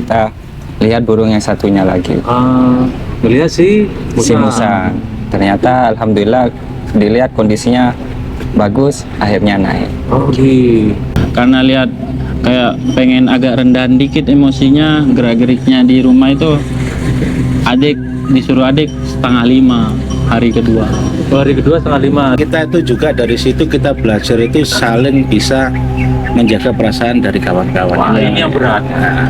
kita lihat burung yang satunya lagi. Melihat si Musang. Ternyata alhamdulillah dilihat kondisinya bagus, akhirnya naik. Karena lihat kayak pengen agak rendahan dikit emosinya, gerak-geriknya di rumah itu, disuruh adik 4:30 hari kedua. Hari kedua 4:30. Kita itu juga dari situ kita belajar itu saling bisa menjaga perasaan dari kawan-kawan. Wah, ini yang berat.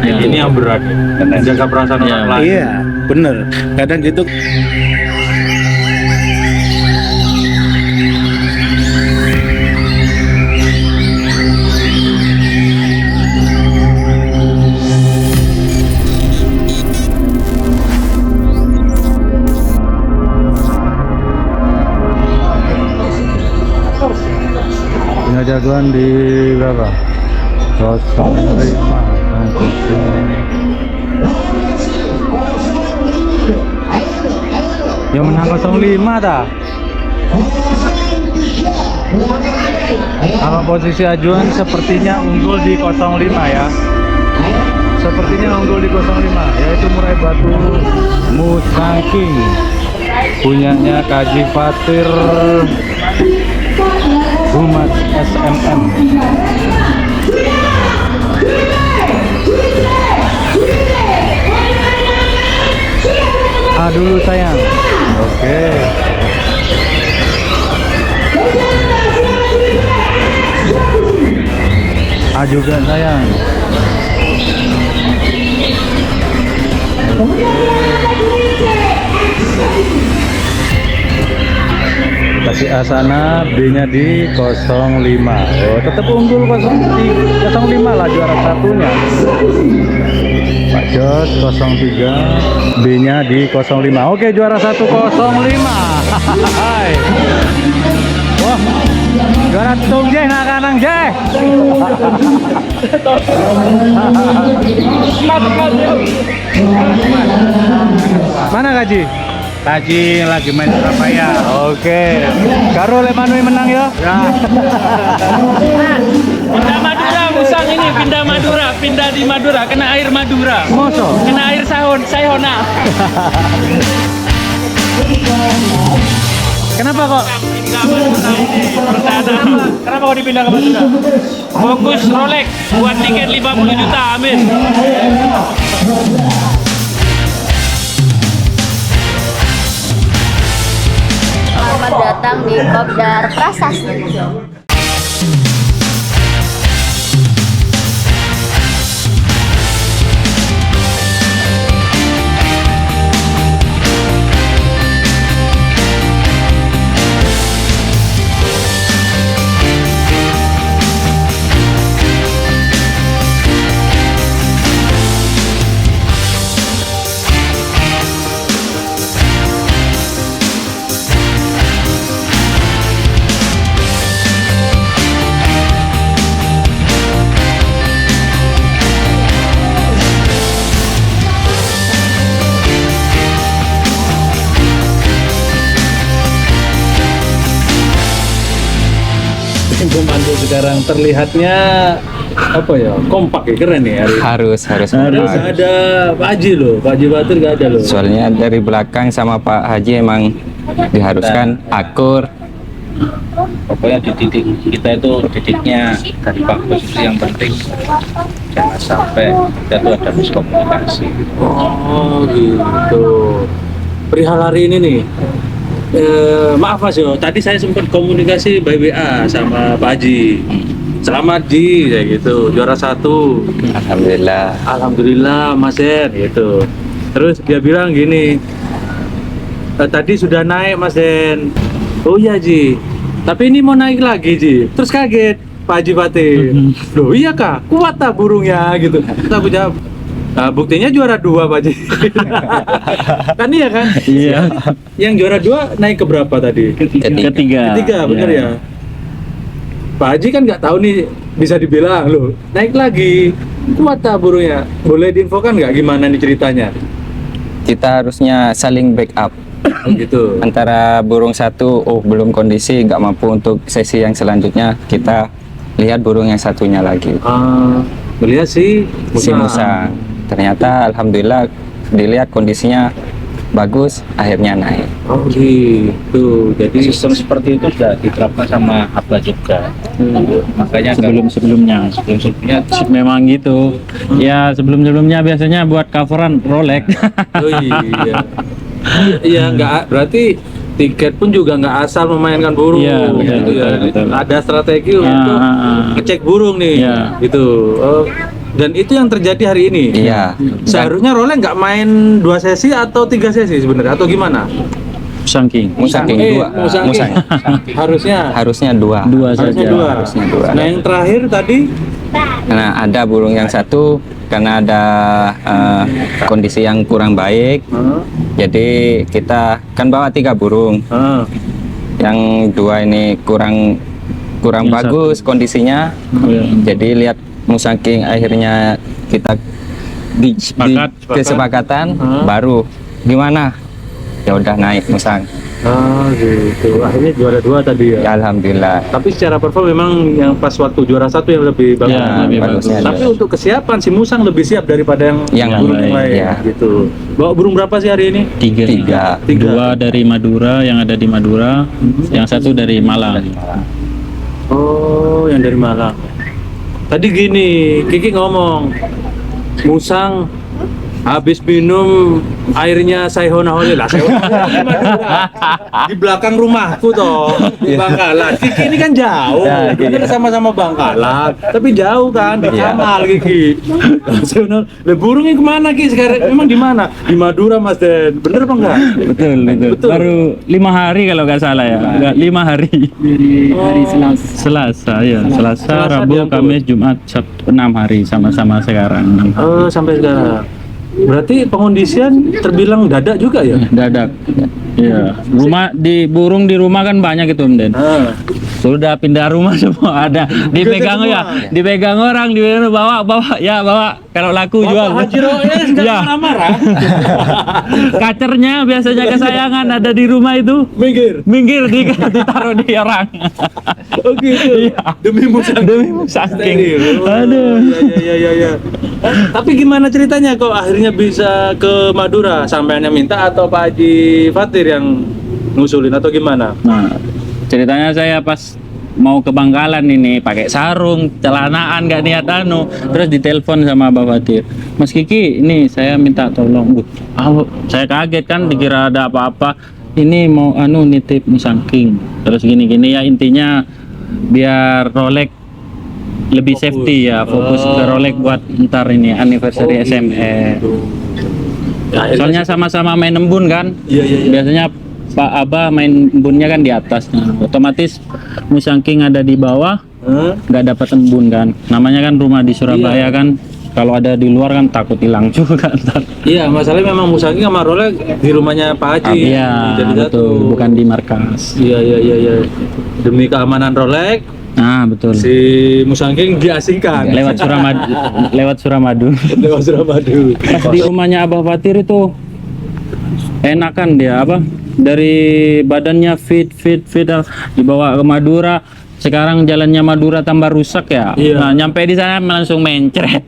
Ini yang berat. Menjaga perasaan orang lain. Iya, bener. Kadang gitu. Jagoan di berapa? 05. Yang menang 05 dah. Kalau posisi ajuan sepertinya unggul di 05 ya. Sepertinya unggul di 05, yaitu Murai Batu Musang King. Punyanya Kaji Fatir Humas SMM. Dulu sayang. Oke. Juga sayang. Kasih Asana, B-nya di 05. Oh, tetap unggul 05 lah juara satunya. Pak Jos 03, B-nya di 05. Oke, juara 1 05. Wah, juara tung jeh nak kanang jeh. Mana Kaji? Kaji lagi main Surabaya. Oke. Karo Lemanui menang ya? Ya. Pindah Madura Musang ini, pindah di Madura, kena air Madura. Moso? Kena air Sayona. Kenapa kok? Kenapa kok dipindah ke Madura? Fokus Rolex buat tiket 50 juta, amin. Selamat datang di Kopdar Prasasti. Komando sekarang terlihatnya apa ya, kompak ya, keren ya hari. Harus Ada Pak Haji loh, Pak Haji Batur nggak ada loh. Soalnya dari belakang sama Pak Haji emang diharuskan akur. Pokoknya di titik kita itu titiknya dari posisi yang penting, jangan sampai kita tuh ada miskomunikasi. Oh gitu. Perihal hari ini nih, maaf Mas yo, tadi saya sempat komunikasi by WA sama Pak Haji. Selamat Ji, kayak gitu, juara 1. Alhamdulillah Mas Den, gitu. Terus dia bilang gini, tadi sudah naik Mas Den. Oh iya Ji, tapi ini mau naik lagi Ji. Terus kaget Pak Haji Fatih. Loh iya kah, kuat tak burungnya gitu. Terus aku jawab, nah, buktinya juara 2 Pak Haji. Kan iya kan? Iya. Yang juara 2 naik ke berapa tadi? Ketiga, bener ya? Pak Haji kan nggak tahu nih, bisa dibilang loh, naik lagi, kuat tak burungnya? Boleh diinfokan nggak gimana nih ceritanya? Kita harusnya saling backup. Oh gitu. Antara burung satu, belum kondisi, nggak mampu untuk sesi yang selanjutnya, kita lihat burung yang satunya lagi. Melihat si Si Musang. Ternyata alhamdulillah dilihat kondisinya bagus, akhirnya naik. Oh gitu. Jadi Sistem seperti itu sudah diterapkan sama Abah juga. Makanya Sebelum-sebelumnya sebelumnya memang gitu. Ya sebelum-sebelumnya biasanya buat coveran Rolex. oh iya. Iya, nggak berarti tiket pun juga nggak asal memainkan burung. Iya, betul, gitu ya. betul. Ada strategi untuk ngecek burung nih. Iya. Gitu. Oh, dan itu yang terjadi hari ini. Iya. Seharusnya Rolex nggak main 2 sesi atau 3 sesi sebenarnya atau gimana? Musangking. Musangking dua. Musangking. Harusnya Harusnya dua. Dua harusnya saja. dua. Harusnya dua. Nah, yang terakhir tadi Nah, ada burung yang satu karena ada kondisi yang kurang baik, jadi kita kan bawa 3 burung. Yang 2 ini kurang Yang bagus kondisinya. Jadi lihat Musangking, akhirnya kita di kesepakatan baru gimana? Ya udah naik Musang. gitu. Akhirnya juara 2 tadi ya. Ya alhamdulillah. Tapi secara perform memang yang pas waktu juara 1 yang lebih bagus. Ya, lebih bagusnya bagus. Tapi untuk kesiapan si Musang lebih siap daripada yang burung yang lain ya. gitu. Bawa burung berapa sih hari ini? 3. 3. 2 dari Madura yang ada di Madura, yang 1 dari Malang. Oh, yang dari Malang. Tadi gini, Kiki ngomong, Musang habis minum airnya Saihona Holi lah. Saihona Holi di Madura. Di belakang rumahku toh, di Bangkalan. Kiki ini kan jauh, kita sama-sama Bangkalan, tapi jauh kan di Kamal Kiki. Saihona, burungnya kemana Ki sekarang? Memang di mana? Di Madura Mas Den. Bener apa enggak? Betul. Betul. Baru 5 hari kalau nggak salah ya. Enggak 5 hari. Hari Selasa ya. Selasa, Rabu, diangkut. Kamis, Jumat, Sabtu, 6 hari sama-sama sekarang. Oh, sampai sekarang. Berarti pengondisian terbilang dadak juga ya? Dadak. Iya. Burung di rumah kan banyak itu Om Den. Sudah pindah rumah semua ada. Dipegang semua. dipegang orang, bawa kalau laku jual. Haji Roes nggak Ya. marah-marah. Kacernya biasanya kesayangan ada di rumah itu. Minggir. Ditaruh di orang. Oh gitu. Demi Musang. Saking. Aduh. Ya. Tapi gimana ceritanya kok akhirnya bisa ke Madura? Sampainya minta atau Pak Haji Fatir yang ngusulin atau gimana? Nah, ceritanya saya pas mau ke Bangkalan ini pakai sarung, celanaan nggak niat terus ditelepon sama Mbak Fatir. Mas Kiki, ini saya minta tolong. Saya kaget kan dikira ada apa-apa. Ini mau nitip Musangking. Terus gini-gini ya intinya biar Rolex lebih Fokus. safety ya, fokus ke Rolex buat ntar ini anniversary SME. Ya, Soalnya sama-sama main embun kan. Iya. Biasanya Pak Abah main embunnya kan di atas. Nah, otomatis Musangking ada di bawah, nggak dapat embun kan. Namanya kan rumah di Surabaya kan. Kalau ada di luar kan takut hilang juga ntar. Iya, masalahnya memang Musangking sama Rolex di rumahnya Pak Haji. Iya, Jadi betul. Bukan di markas. Iya. Demi keamanan Rolex, Nah, betul. si Musangking diasingkan. Lewat Suramadu. Lewat Suramadu. Pas di rumahnya Abah Fatir itu enakan dia dari badannya fit dibawa ke Madura. Sekarang jalannya Madura tambah rusak ya. Iya. Nah, nyampe di sana langsung mencret.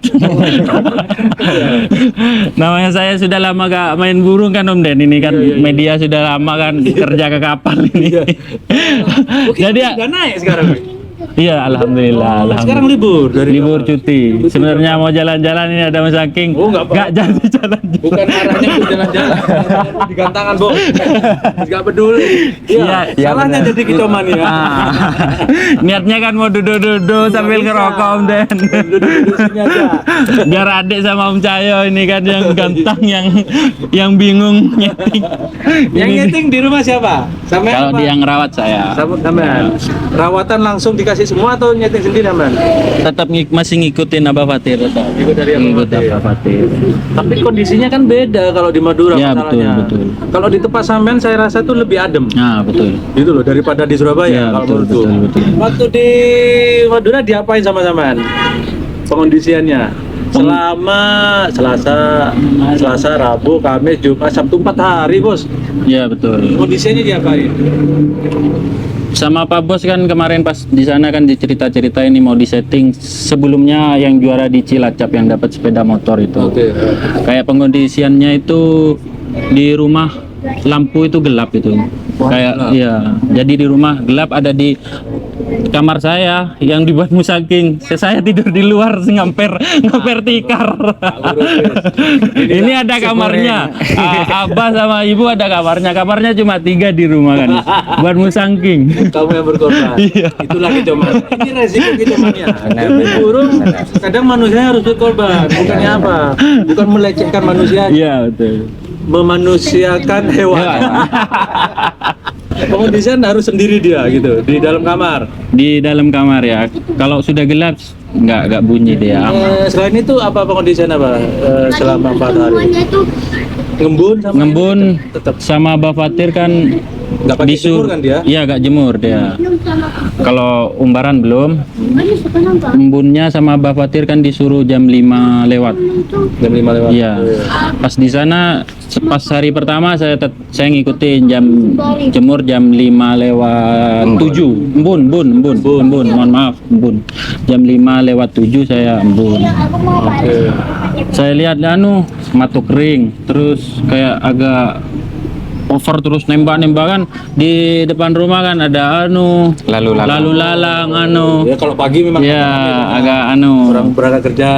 Namanya saya sudah lama gak main burung kan Om Den, ini kan media sudah lama kan kerja ke kapal ini. Jadi udah naik sekarang. iya alhamdulillah. Sekarang libur dari libur cuti. Sebenarnya mau jalan-jalan ini ada Musangking. Oh, nggak apa-apa. Nggak jadi jalan-jalan. bukan arahnya untuk jalan-jalan. Digantangan, Bos. Enggak peduli. Iya, salahnya jadi kitoman ya. Niatnya kan mau duduk-duduk sambil bisa. ngerokok Om Den. Duduk-duduk sini aja. Biar adik sama Om Cahyo ini kan yang ganteng yang bingung nyeting. Yang nyeting di rumah siapa? Sampai Kalau dia yang ngerawat saya. Sampean. Rawatan langsung dikasih semua atau nyeting sendiri, Sampean? Tetap masih ngikutin Abah Fatir tetap. Ikut dari Abah Ngikut Fatir. Abah Fatir. Tapi kondisinya kan beda kalau di Madura Ya, masalahnya. betul. Kalau di tempat sampean saya rasa tuh lebih adem. Nah, betul. Gitu loh daripada di Surabaya Ya, kalau betul, menurutku. betul. Waktu di Madura diapain sama sampean? Pengondisiannya selama Selasa, Rabu, Kamis, Jumat, Sabtu 4 hari, Bos. Ya, betul. Kondisinya diapain? sama Pak Bos kan kemarin pas di sana kan dicerita-cerita ini mau disetting sebelumnya yang juara di Cilacap yang dapat sepeda motor itu. Oke. Kayak pengkondisiannya itu di rumah lampu itu gelap itu. Kayak iya. Jadi di rumah gelap, ada di kamar saya yang dibuat musaking. Saya tidur di luar ngamper tikar. Ini ada kamarnya. Abah sama ibu ada kamarnya. Kamarnya cuma 3 di rumah kan. Buat musangking. Kamu yang berkorban. Iya. Itulah kecoman. Ini resiko kecomannya. Benar, Burung kadang manusia harus berkorban. Bukannya apa? Bukan melecehkan manusia, Iya betul. memanusiakan hewan. Pengondisian harus sendiri dia gitu di dalam kamar. Di dalam kamar ya. Kalau sudah gelap nggak bunyi dia. Aman. Selain itu apa pengondisian apa selama 4 hari? Ngembun sama Ngembun tetap sama Abah Fatir kan nggak pakai jemur kan dia? Iya, gak jemur dia. Kalau umbaran belum. Embunnya sama Abah Fatir kan disuruh jam 5 lewat. Jam 5 lewat. Iya. Pas di sana pas hari pertama saya ngikutin jam jemur jam 5 lewat 7. Embun. Mohon maaf, embun. Jam 5 lewat 7 saya embun. Oke. Saya lihat matuk ring, terus kayak agak over, terus nembak-nembakan di depan rumah kan ada Lalu lalang Ya kalau pagi memang ya agak orang berangkat kerja.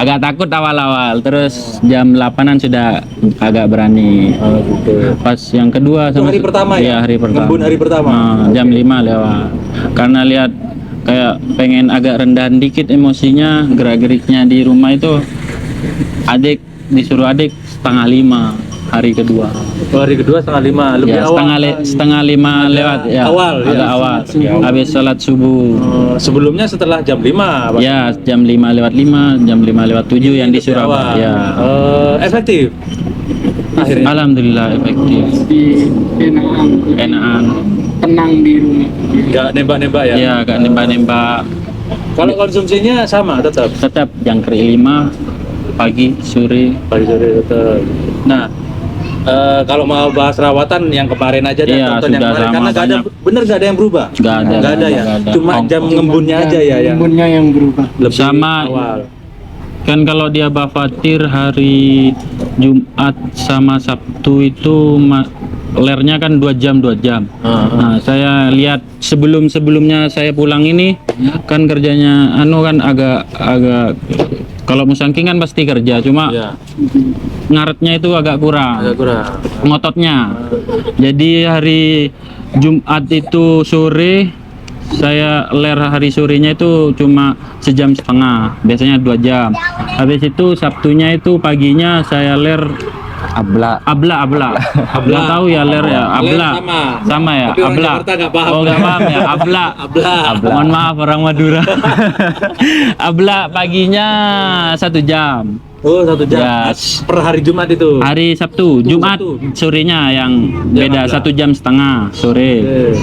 agak takut awal-awal, terus jam 8-an sudah agak berani. Oh, gitu. Pas yang kedua Itu hari pertama ya? Iya, hari pertama. Ngembun hari pertama. Jam 5 lewat. Karena lihat kayak pengen agak rendahan dikit emosinya, gerak-geriknya di rumah itu. Disuruh adik 4:30 hari kedua. Oh, hari kedua 4:30 lebih Ya, awal. setengah lima lewat ya. Awal, ya. Agak awal. Habis sholat subuh. Sebelumnya setelah jam 5 Pak? Ya, jam 5 lewat 5, jam 5 lewat 7 yang di Lebih awal. Surabaya. Ya. Efektif. Akhirnya. Alhamdulillah efektif. Enakan. tenang di rumah. Nggak nembak-nembak ya? Ya, agak nembak-nembak. Kalau konsumsinya sama tetap Tetap jangkrik 5 pagi, sore. pagi sore tetap. Nah, kalau mau bahas rawatan yang kemarin aja dah, Iya, tonton yang sudah kemarin sama, karena nggak ada, banyak. bener nggak ada yang berubah. Nggak ada. Nggak ada ya. Nggak ada. Cuma jam ngembunnya aja ya yang Embunnya yang berubah. lebih Sama. awal. Kan kalau dia Abah Fatir hari Jumat sama Sabtu itu lernya kan 2 jam. Nah, saya lihat sebelumnya saya pulang ini kan kerjanya kan agak kalau musangking kan pasti kerja, cuma Ya, ngaretnya itu agak kurang. agak kurang. Ngototnya. Jadi hari Jumat itu sore saya ler hari sorenya itu cuma 1,5 jam, biasanya 2 jam. Habis itu Sabtunya itu paginya saya ler Abla. abla. Nggak tahu ya ler ya, abla. Ler Sama ya, Tapi orang abla. Jakarta nggak paham. Oh, nggak paham ya, abla. Abla. Mohon maaf orang Madura. Abla paginya 1 jam. Oh, 1 jam. Ya. Per hari Jumat itu. Hari Sabtu, Jumat Sabtu. sorenya yang beda abla. 1,5 jam sore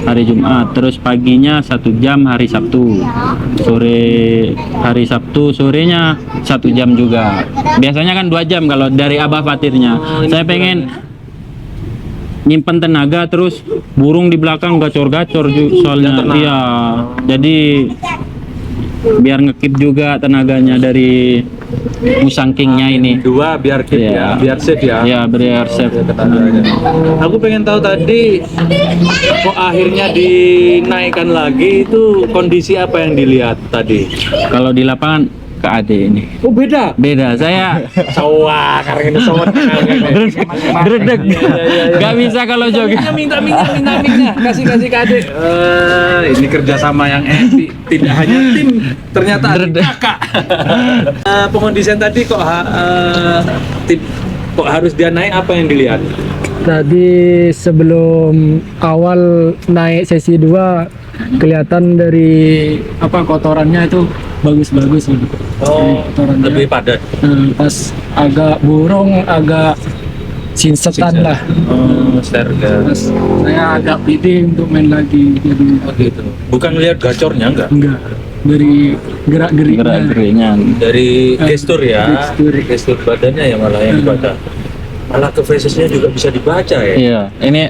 hari Jumat, terus paginya 1 jam hari Sabtu, sore hari Sabtu sorenya 1 jam juga. Biasanya kan 2 jam kalau dari Abah Fatirnya. Saya pengen nyimpen tenaga, terus burung di belakang gacor-gacor soalnya. Iya, jadi biar ngekip juga tenaganya dari musangkingnya ini. 2 biar keep Iya. ya, biar safe ya. Ya, biar safe. Aku pengen tahu tadi kok akhirnya dinaikkan lagi, itu kondisi apa yang dilihat tadi? Kalau di lapangan ke ade ini Oh, beda. beda, saya Sawah, karena ini sawah. dredeg nggak bisa kalau jogging. Minta minya, kasih ke adik. Ini kerjasama yang epic, tidak hanya tim, ternyata ada kakak. Pengondisian tadi kok kok harus dia naik, apa yang dilihat? Tadi sebelum awal naik sesi 2 kelihatan dari kotorannya itu bagus-bagus gitu. Oh, Kotorannya. lebih padat. Pas agak burung, agak sinsetan lah. Oh, steril. Terus saya agak pede untuk main lagi, jadi Oh, gitu. Bukan lihat gacornya enggak? enggak dari gerak-geriknya. Gerak-geriknya Dari gestur ya, Gestur. gestur badannya ya malah yang dibaca. Malah ke faces-nya juga bisa dibaca ya. iya, ini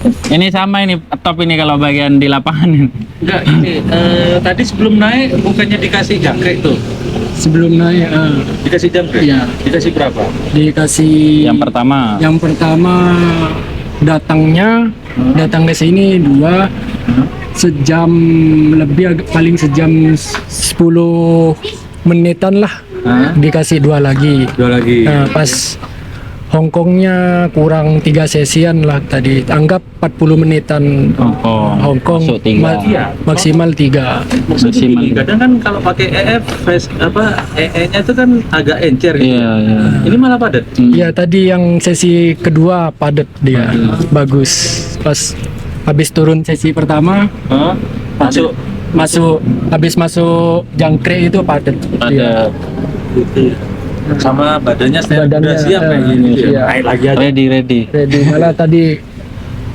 Ini sama ini top ini kalau bagian di lapangan ini. Enggak, ini tadi sebelum naik bukannya dikasih jangkrik tuh? Sebelum naik Dikasih jangkrik? Iya. Dikasih berapa? dikasih Yang pertama. datang ke sini 2 sejam lebih, paling sejam 10 menitan lah. Dikasih 2 lagi. 2 lagi. Nah, pas Hongkongnya kurang 3 sesian lah tadi, anggap 40 menitan. Hongkong masuk 3. maksimal 3. Maksudnya Maksimal. gini, kadang kan kalau pakai EF EE-nya itu kan agak encer gitu. Iya, iya. Ini malah padat. Ya tadi yang sesi kedua padat dia, bagus. Pas habis turun sesi pertama, habis masuk jangkrik itu padat. Ada Sama badannya Badannya, udah siap kayak gini. iya. Naik lagi aja. ready. Jadi malah tadi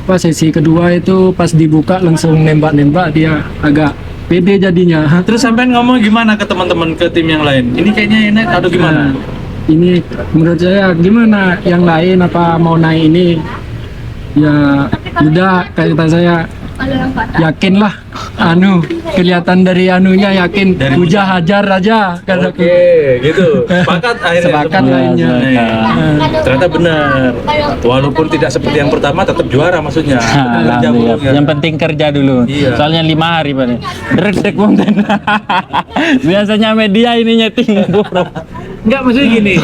pas sesi kedua itu pas dibuka langsung nembak-nembak, dia agak pede jadinya. Terus sampean ngomong gimana ke teman-teman ke tim yang lain? Ini kayaknya enak atau gimana? Ini menurut saya gimana, yang lain apa mau naik ini? Ya udah, kata saya yakinlah, kelihatan dari anunya yakin, Ujah hajar aja kataku. Oke, gitu. Sepakat akhirnya. Sepakat semua. lainnya. Ternyata benar. Walaupun tidak seperti yang pertama, tetap juara maksudnya. Kerja Alhamdulillah. burungnya. Yang penting kerja dulu. Iya. Soalnya 5 hari Pak. Dek konten. Biasanya media ini nyeting burung. Enggak, maksudnya gini,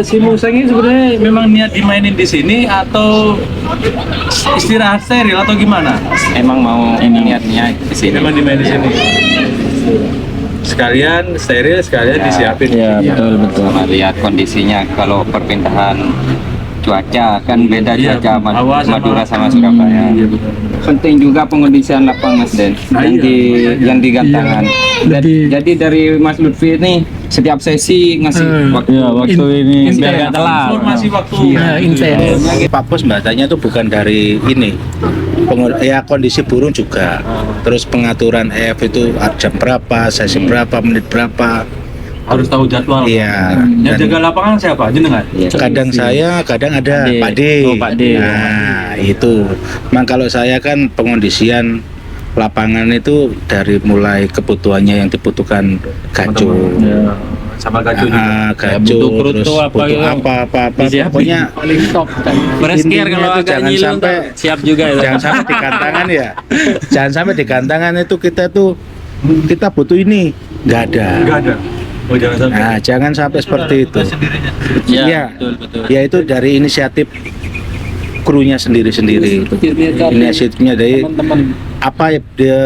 si Musang ini sebenarnya memang niat dimainin di sini atau istirahat steril atau gimana? Emang mau niatnya di sini. Memang dimainin di sini. Sekalian steril, sekalian disiapin. Iya, betul. Sama lihat kondisinya, kalau perpindahan cuaca kan beda Iya, cuaca Hawa sama- Madura sama Surabaya. Iya, betul. Penting juga pengondisian lapang Mas Den, yang digantangan. Lebih- Jadi dari Mas Lutfi ini setiap sesi ngasih waktu. Iya, waktu ini Intens. biar nggak telat. Informasi waktu. Intens. Pak Pos batanya itu bukan dari ini, ya kondisi burung juga. Terus pengaturan EF itu jam berapa, sesi berapa, menit berapa. Harus tahu jadwal. Iya. Yang Dan jaga lapangan siapa? Jenengan? kadang saya, kadang ada Pak D. Pak D. Oh, Pak D. Nah, itu. Memang kalau saya kan pengondisian lapangan itu dari mulai kebutuhannya yang dibutuhkan gacu. Iya. Sama gacu juga. Gacu, butuh kerutu terus apa butuh gitu. apa, Disiapin. pokoknya Paling top. Fresh care Intinya kalau itu agak jangan ngilu sampai- tuh siap juga itu. jangan sampai di kantangan ya, jangan sampai di kantangan itu kita butuh ini, nggak ada. Enggak ada. Oh, jangan sampai. Nah, jangan sampai seperti itu. Sendirinya. Iya, Iya. betul. Ya itu dari inisiatif krunya sendiri-sendiri. Inisiatifnya dari apa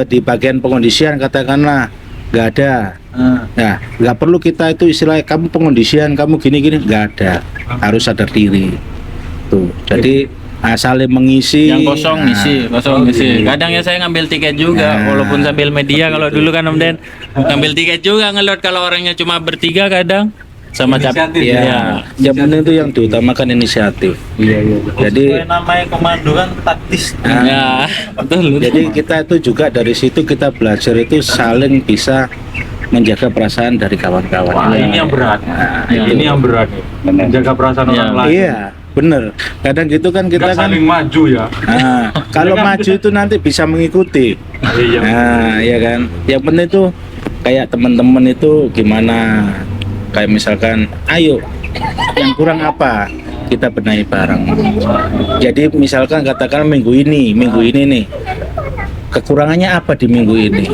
di bagian pengondisian katakanlah nggak ada. Nah, nggak perlu kita itu istilahnya kamu pengondisian, kamu gini-gini, nggak ada. Harus sadar diri. Tuh. Jadi saling mengisi. Yang kosong ngisi. Kadang ya saya ngambil tiket juga, Nah, walaupun sambil media. Kalau dulu kan Om Den ngambil tiket juga ngelot kalau orangnya cuma bertiga kadang sama Inisiatif, Iya. Ya, yang penting itu yang diutamakan inisiatif. Iya. Jadi namanya komando kan taktis. Ya, betul. Jadi kita itu juga dari situ kita belajar itu saling bisa menjaga perasaan dari kawan-kawan. Wah, ini yang berat. Ini yang berat. Menjaga perasaan Iya. orang lain. Iya, bener. Kadang gitu kan kita Nggak kan. saling maju ya. Nah, kalau maju itu nanti bisa mengikuti. Iya. Nah, ya kan. Yang penting itu kayak teman-teman itu gimana? Kayak misalkan, ayo, yang kurang apa? Kita benahi bareng. Jadi misalkan katakan minggu ini nih, kekurangannya apa di minggu ini?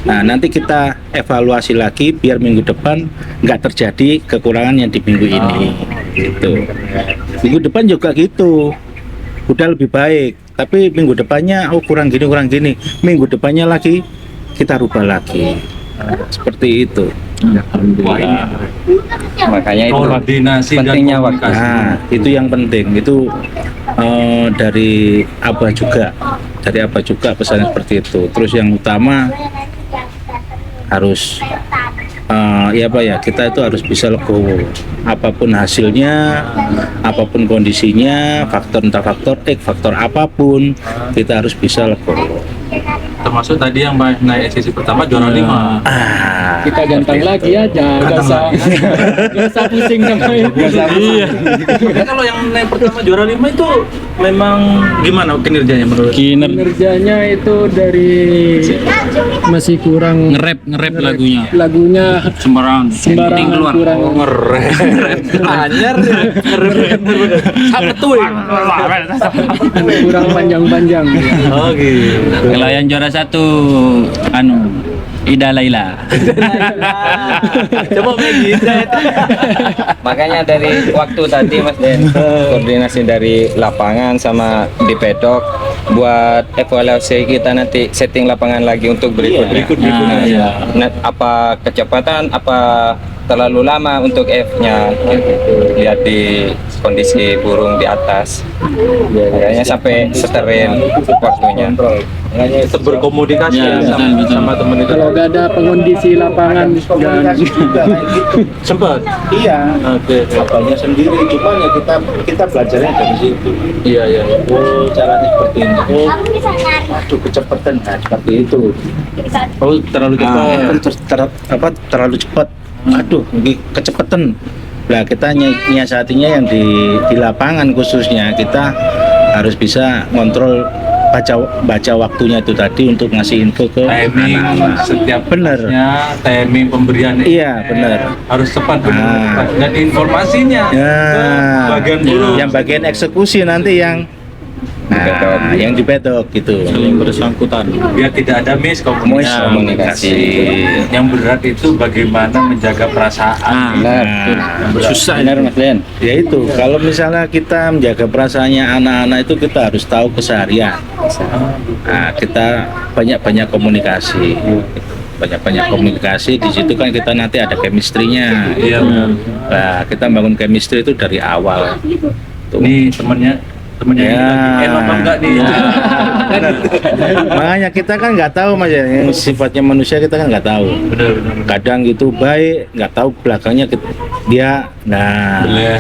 Nah, nanti kita evaluasi lagi biar minggu depan nggak terjadi kekurangan yang di minggu ini. Gitu. Minggu depan juga gitu. Udah lebih baik. Tapi minggu depannya kurang gini. Minggu depannya lagi kita rubah lagi. Seperti itu. Wah, ini Makanya itu koordinasi dan pentingnya waktu. komunikasi. Nah, itu yang penting. Itu dari Abah juga pesan seperti itu. Terus yang utama harus kita itu harus bisa legowo. Apapun hasilnya, apapun kondisinya, faktor apapun, kita harus bisa legowo. termasuk tadi yang naik sesi pertama juara 5. Kita ganteng lagi aja, gak usah pusing sama itu. Iya. Tapi kalau yang naik pertama juara 5 itu memang gimana kinerjanya menurut? Kinerjanya itu dari masih kurang Nge-rap lagunya. lagunya Sembarang. Penting keluar. kurang Anyar apa tuh? kurang panjang-panjang. Oh gitu. Kalau yang juara 1 Ida Laila. Coba Maggie. Makanya dari waktu tadi Mas Den, koordinasi dari lapangan sama di pedok buat evaluasi kita nanti setting lapangan lagi untuk berikutnya. Nah, iya. Nah, apa kecepatan, apa terlalu lama untuk F-nya gitu. Lihat di kondisi burung di atas. Makanya sampai steril waktunya. Makanya itu berkomunikasi Ya, sama, betul. sama teman itu. Kalau gak ada pengondisi lapangan dan Sempat. Iya. Oke. Apanya sendiri, cuman ya kita belajarnya dari situ. Iya iya. Oh, caranya seperti ini. Oh, aduh kecepatan seperti itu. Oh terlalu cepat. Terlalu cepat. Aduh, kecepatan. Nah, kita nyiasatinya yang di lapangan khususnya kita harus bisa kontrol baca waktunya itu tadi untuk ngasih info ke Timing anak-anak. setiap Bener. timing pemberian Iya, bener. harus tepat Ah. dan informasinya Ya, ke bagian burung. yang bagian eksekusi nanti yang yang di pedok gitu. Saling bersangkutan. biar tidak ada Komunikasi. Yang berat itu bagaimana menjaga perasaan. Susah benar Mas Den. Ya itu, kalau misalnya kita menjaga perasaannya anak-anak itu kita harus tahu keseharian. Nah, kita banyak-banyak komunikasi. Banyak-banyak komunikasi di situ kan kita nanti ada chemistry-nya. Iya benar. Nah, kita bangun chemistry itu dari awal. Tuh. Ini temennya Ya. lagi apa enggak nih? Makanya kita kan nggak tahu Mas ya, yang sifatnya manusia kita kan nggak tahu. Benar. Kadang gitu baik, nggak tahu belakangnya dia, beleh.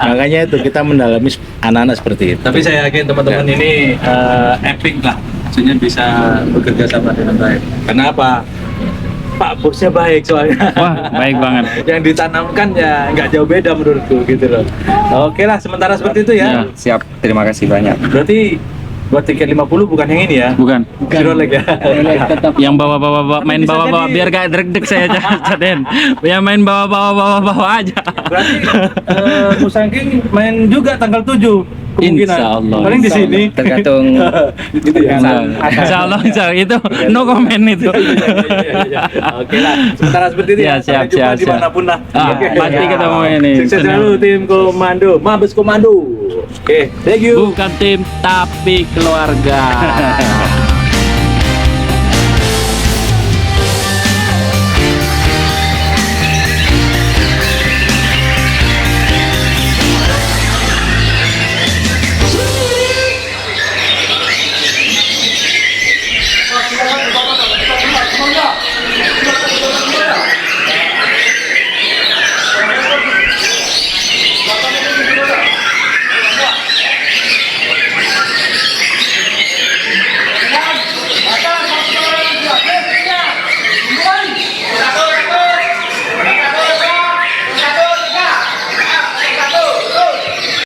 Makanya itu kita mendalami anak-anak seperti itu. Tapi saya yakin teman-teman ini epic lah, maksudnya bisa bekerja sama dengan baik. Kenapa? Pak bosnya baik soalnya. Wah, baik banget. Yang ditanamkan ya nggak jauh beda menurutku gitu loh. Oke lah, sementara seperti itu ya. Siap, terima kasih banyak. Berarti buat tiket 50 bukan yang ini ya? Bukan. Zero leg ya. tetap Yang bawa-bawa main Bisa bawa-bawa jadi- biar gak deg-deg saya Caden. Yang main bawa-bawa aja. Berarti Musangking main juga tanggal 7 kemungkinan. Insya Allah. Paling di sini. Tergantung Gitu ya. Insya Allah itu no comment itu. Iya. Oke lah, sementara seperti itu Ya, ya. Sampai siap, jumpa siap, di siap. manapun lah. Ah, Oke. pasti ketemu ini. Sukses Senang. selalu tim komando, Mabes Komando. Oke, thank you. Bukan tim tapi keluarga.